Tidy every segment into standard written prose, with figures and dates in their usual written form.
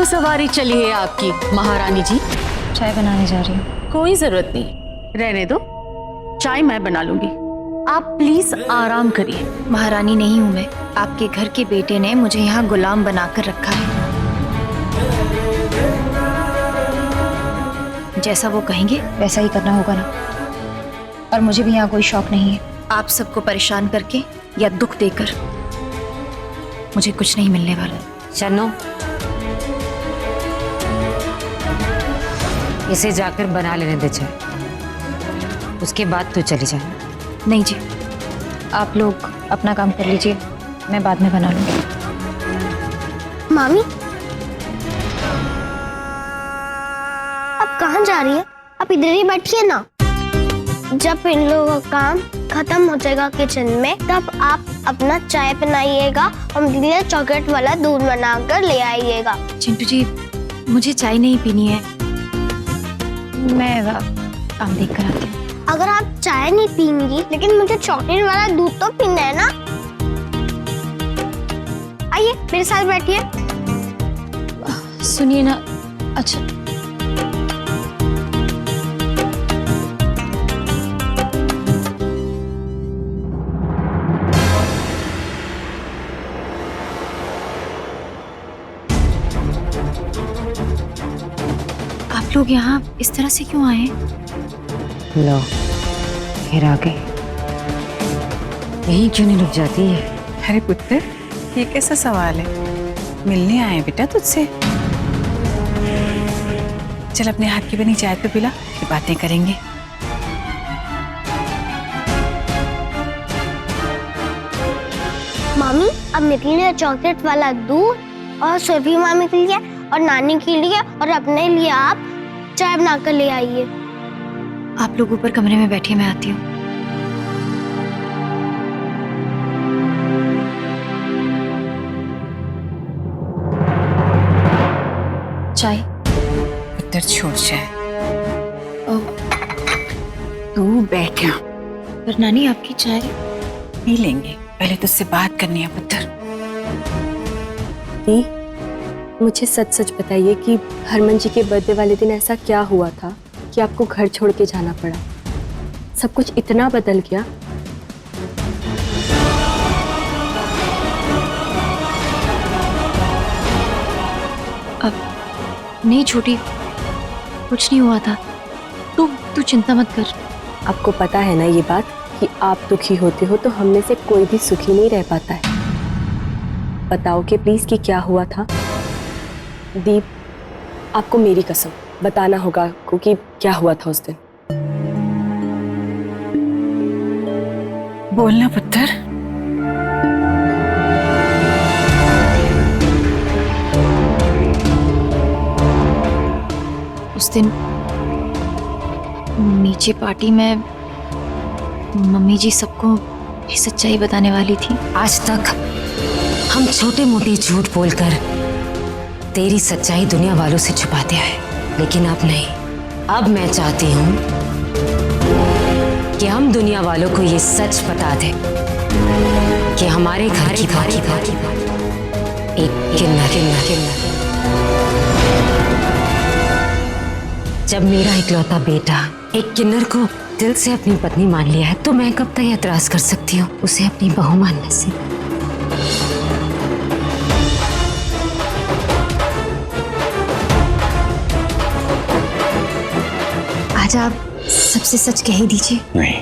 को सवारी चली है आपकी महारानी जी। चाय बनाने जा रही हूँ। कोई जरूरत नहीं, रहने दो, चाय मैं बना लूंगी। आप प्लीज आराम करिए। महारानी नहीं हूँ मैं, आपके घर के बेटे ने मुझे यहाँ गुलाम बनाकर रखा है। जैसा वो कहेंगे वैसा ही करना होगा ना। और मुझे भी यहाँ कोई शौक नहीं है आप सबको परेशान करके या दुख देकर। मुझे कुछ नहीं मिलने वाला। चलो इसे जाकर बना लेने दे चाय, उसके बाद तू चली जाना। नहीं जी, आप लोग अपना काम कर लीजिए, मैं बाद में बना लूंगी। मामी, आप कहाँ जा रही है? आप इधर ही बैठिए ना। जब इन लोगों का काम खत्म हो जाएगा किचन में, तब आप अपना चाय बनाइएगा और मेरे लिए चॉकलेट वाला दूध बनाकर ले आइएगा। चिंटू जी, मुझे चाय नहीं पीनी है, मैं काम देख कर आती हूँ। अगर आप चाय नहीं पीएंगी, लेकिन मुझे चॉकलेट वाला दूध तो पीना है ना। आइए मेरे साथ बैठिए। सुनिए ना। अच्छा, आप लोग यहाँ इस तरह से क्यों आए? लो फिर आ गई, यहीं क्यों नहीं रुक जाती है? अरे पुत्र, ये कैसा सवाल है? मिलने आए हैं बेटा तुझसे। चल अपने हाथ की बनी चाय तो पिला, फिर बातें करेंगे। मामी, अब मेरे लिए चॉकलेट वाला दूध और सुरभि मामी के लिए और नानी के लिए और अपने लिए आप चाय बनाकर ले आइए। आप लोग ऊपर कमरे में बैठिए, मैं आती हूँ। चाय? पुत्र छोड़ जाए, तू बैठ यहाँ। पर नानी, आपकी चाय? पी लेंगे, पहले तुझसे बात करनी है पुत्र। दी, मुझे सच सच बताइए कि हरमन जी के बर्थडे वाले दिन ऐसा क्या हुआ था कि आपको घर छोड़ के जाना पड़ा? सब कुछ इतना बदल गया? अब नहीं छोटी, कुछ नहीं हुआ था। तू चिंता मत कर। आपको पता है ना ये बात कि आप दुखी होते हो तो हम में से कोई भी सुखी नहीं रह पाता है। बताओगे प्लीज कि क्या हुआ था? दीप, आपको मेरी कसम बताना होगा कि क्या हुआ था उस दिन। बोलना पुत्र। उस दिन नीचे पार्टी में मम्मी जी सबको ये सच्चाई बताने वाली थी। आज तक हम छोटे मोटे झूठ बोलकर तेरी सच्चाई दुनिया वालों से छुपाते आए, लेकिन अब नहीं। अब मैं चाहती हूँ कि हम दुनिया वालों को ये सच बता दें कि हमारे घर की एक किन्नर। जब मेरा इकलौता बेटा एक किन्नर को दिल से अपनी पत्नी मान लिया है, तो मैं कब तक एतराज कर सकती हूँ उसे अपनी बहू मानने से? आज आप सबसे सच कह ही दीजिए। नहीं,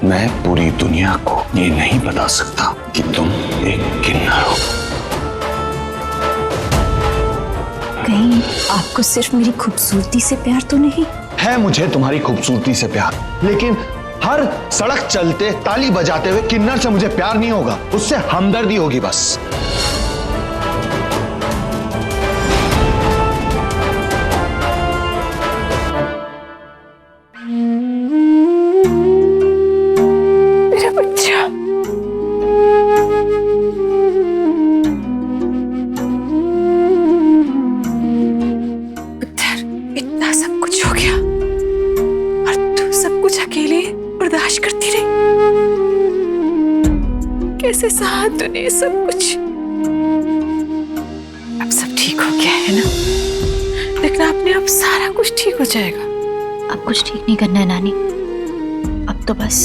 मैं पूरी दुनिया को ये नहीं बता सकता कि तुम एक किन्नर हो। कहीं आपको सिर्फ मेरी खूबसूरती से प्यार तो नहीं? है मुझे तुम्हारी खूबसूरती से प्यार, लेकिन हर सड़क चलते ताली बजाते हुए किन्नर से मुझे प्यार नहीं होगा, उससे हमदर्दी होगी बस। मेरा बच्चा, पुत्र, इतना सब कुछ हो गया और तू सब कुछ अकेले बर्दाश्त करती रही। कैसे सहा तूने सब कुछ? अब सब ठीक हो गया है ना? फिर अपने आप सारा कुछ ठीक हो जाएगा। अब कुछ ठीक नहीं करना है नानी। अब तो बस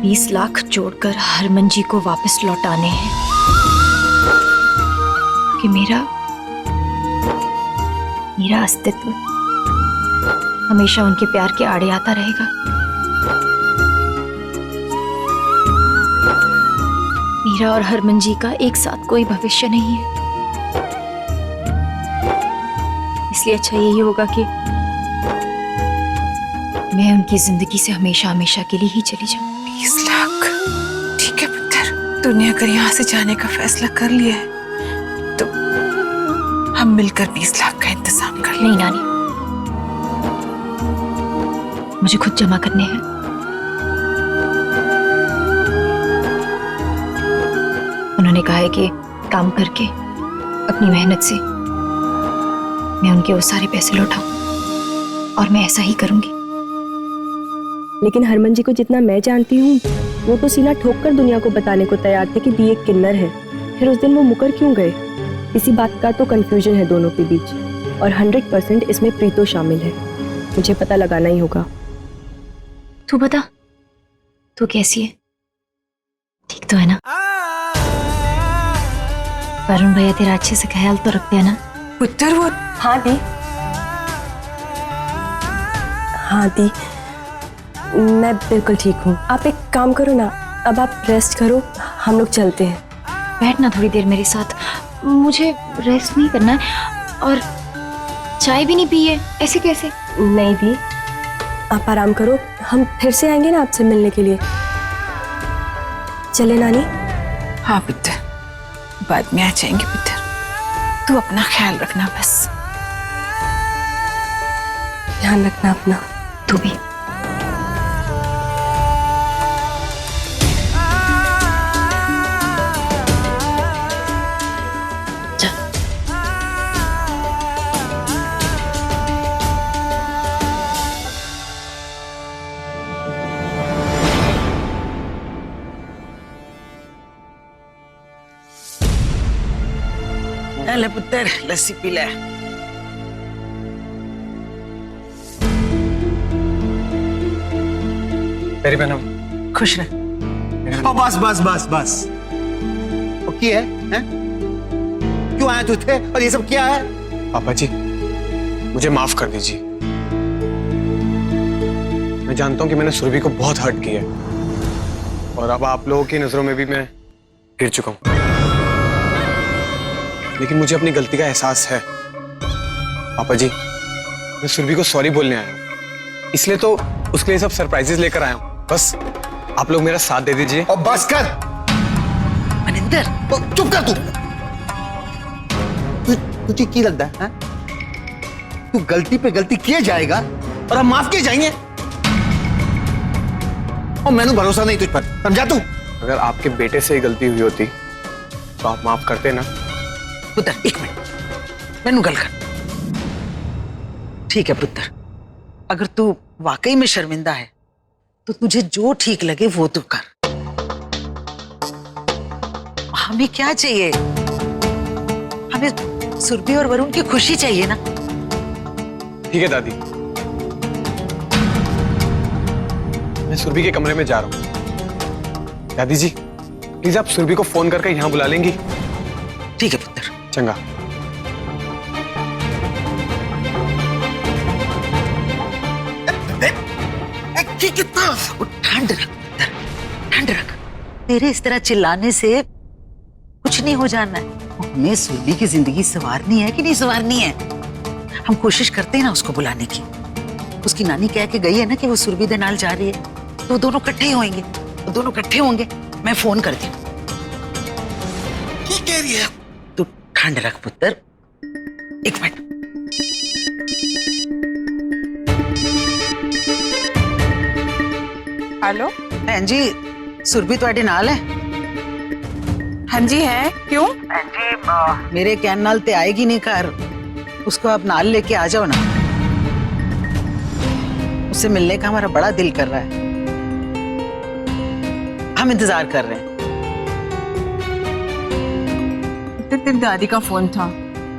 20 लाख जोड़कर हरमन जी को वापस लौटाने हैं कि मेरा अस्तित्व हमेशा उनके प्यार के आड़े आता रहेगा। मीरा और हरमन जी का एक साथ कोई भविष्य नहीं है, इसलिए अच्छा यही होगा कि मैं उनकी जिंदगी से हमेशा हमेशा के लिए ही चली जाऊं। 20 लाख ठीक है पुत्र, तूने अगर यहाँ से जाने का फैसला कर लिया है तो हम मिलकर 20 लाख का इंतजाम कर लेंगे। नहीं नानी, मुझे खुद जमा करने हैं। उन्होंने कहा है कि काम करके अपनी मेहनत से मैं उनके वो सारे पैसे लौटाऊं, और मैं ऐसा ही करूंगी। लेकिन हरमन जी को जितना मैं जानती हूँ, वो तो सीना ठोक कर दुनिया को बताने को तैयार थे कि दी एक किन्नर है। फिर उस दिन वो मुकर क्यों गए? इसी बात का तो कंफ्यूजन है दोनों के बीच, और 100% इसमें प्रीतो शामिल है। मुझे पता लगाना ही होगा। तू बता, तू कैसी है? ठीक तो है ना? वरुण भैया तेरा अच्छे से ख्याल तो रखते हैं ना? पुत्र वो हाँ दी, हाँ दी, मैं बिल्कुल ठीक हूँ। आप एक काम करो ना, अब आप रेस्ट करो, हम लोग चलते हैं। बैठ ना थोड़ी देर मेरे साथ, मुझे रेस्ट नहीं करना है। और चाय भी नहीं पी है, ऐसे कैसे? नहीं दी, आप आराम करो, हम फिर से आएंगे ना आपसे मिलने के लिए। चले नानी? हाँ पुत्र, बाद में आ जाएंगे पुत्र, तू अपना ख्याल रखना बस। ध्यान रखना अपना। तू भी। ले पुत्र, लस्सी पी ले। तेरी बहन खुश रह। बस बस बस बस, वो क्या है? क्यों आया तू थे और ये सब क्या है? पापा जी, मुझे माफ कर दीजिए। मैं जानता हूं कि मैंने सुरभि को बहुत हर्ट किया है, और अब आप लोगों की नजरों में भी मैं गिर चुका हूं। लेकिन मुझे अपनी गलती का एहसास है। पापा जी, मैं सुरभि को सॉरी बोलने आया हूं, इसलिए तो उसके लिए सब सरप्राइजेस लेकर आया हूं। बस आप लोग मेरा साथ दे दीजिए। और बस कर मनिंदर, चुप कर। तुझे क्या लगता है? तू गलती पे गलती किए जाएगा और हम माफ किए जाएंगे? और मैंने भरोसा नहीं तुझ पर, समझा तू? अगर आपके बेटे से गलती हुई होती तो आप माफ करते ना। पुत्र एक मिनट, मैनू गल कर। ठीक है पुत्र, अगर तू वाकई में शर्मिंदा है तो तुझे जो ठीक लगे वो तू कर। हमें क्या चाहिए? हमें सुरभि और वरुण की खुशी चाहिए ना। ठीक है दादी, मैं सुरभि के कमरे में जा रहा हूं। दादी जी, प्लीज आप सुरभि को फोन करके यहां बुला लेंगी? ठीक है पुत्र। चंगा। कितना ठंड रख पुत्र, ठंड रख। तेरे इस तरह चिल्लाने से कुछ नहीं हो जाना है। हमें सुरभि की जिंदगी संवारनी है कि नहीं संवारनी है? हम कोशिश करते हैं ना उसको बुलाने की। उसकी नानी कह के गई है ना कि वो सुरभि दे नाल जा रही है, तो दोनों इकट्ठे होंगे। दोनों इकट्ठे होंगे, मैं फोन करती हूँ। क्या कह रही है? तू ठंड रख पुत्र, एक मिनट। हेलो। भैन जी, सुरभि ਤੁਹਾਡੇ ਨਾਲ है? हाँ जी है, क्यों? मेरे कहने नाल ते आएगी नहीं घर, उसको आप नाल लेके आ जाओ ना। उससे मिलने का हमारा बड़ा दिल कर रहा है। हम इंतजार कर रहे हैं। तेरी दादी का फोन था,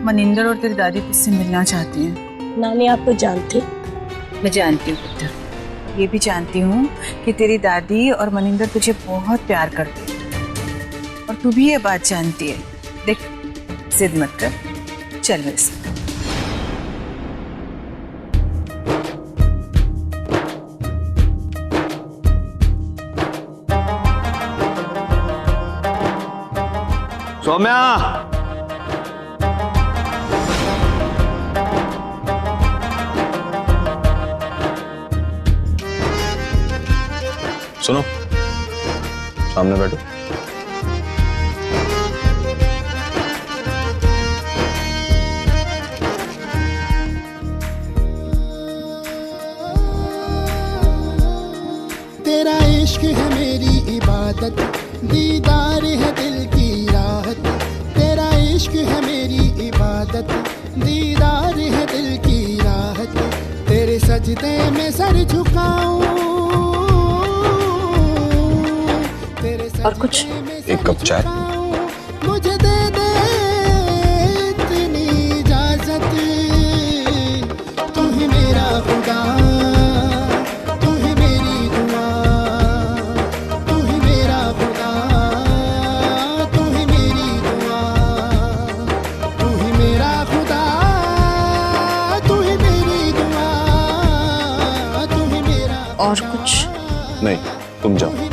मनिंदर और तेरी दादी तुझसे मिलना चाहती हैं। नानी आप तो जानती। मैं जानती हूँ पुत्र, ये भी जानती हूँ कि तेरी दादी और मनिंदर तुझे बहुत प्यार करते हैं और तू भी ये बात जानती है। देख, जिद मत कर, चल मेरे साथ। सौम्या, सुनो, सामने बैठो। तेरा इश्क है मेरी इबादत, दीदार है दिल की राहत। तेरा इश्क है मेरी इबादत, दीदार है दिल की राहत। तेरे सजदे में सर झुकाऊं, तेरे और कुछ? एक कप चाय। मुझे दे दे इतनी इजाजत, तू ही मेरा खुदा, तू ही मेरी दुआ, तू ही मेरा खुदा, तू ही मेरी दुआ, तू ही मेरा खुदा, तू ही मेरी दुआ, तू ही मेरा। और कुछ? नहीं, तुम जाओ।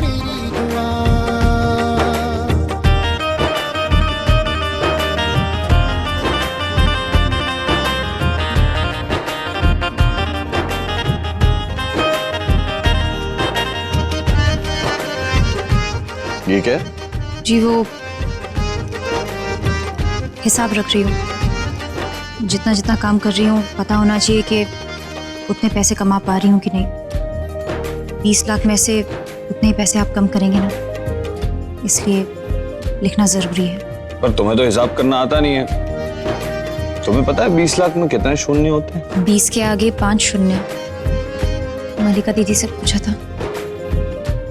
ये क्या है? जी वो हिसाब रख रही हूँ। जितना जितना काम कर रही हूँ पता होना चाहिए कि उतने पैसे कमा पा रही हूँ कि नहीं। 20 लाख में से उतने ही पैसे आप कम करेंगे ना, इसलिए लिखना जरूरी है। पर तुम्हें तो हिसाब करना आता नहीं है। तुम्हें पता है 20 लाख में कितने शून्य होते हैं? 20 के आगे 5 शून्य। मलिका दीदी से पूछा था।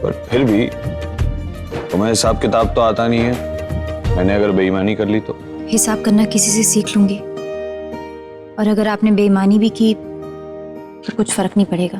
पर फिर भी तुम्हें हिसाब किताब तो आता नहीं है। मैंने अगर बेईमानी कर ली तो? हिसाब करना किसी से सीख लूंगी, और अगर आपने बेईमानी भी की तो कुछ फर्क नहीं पड़ेगा।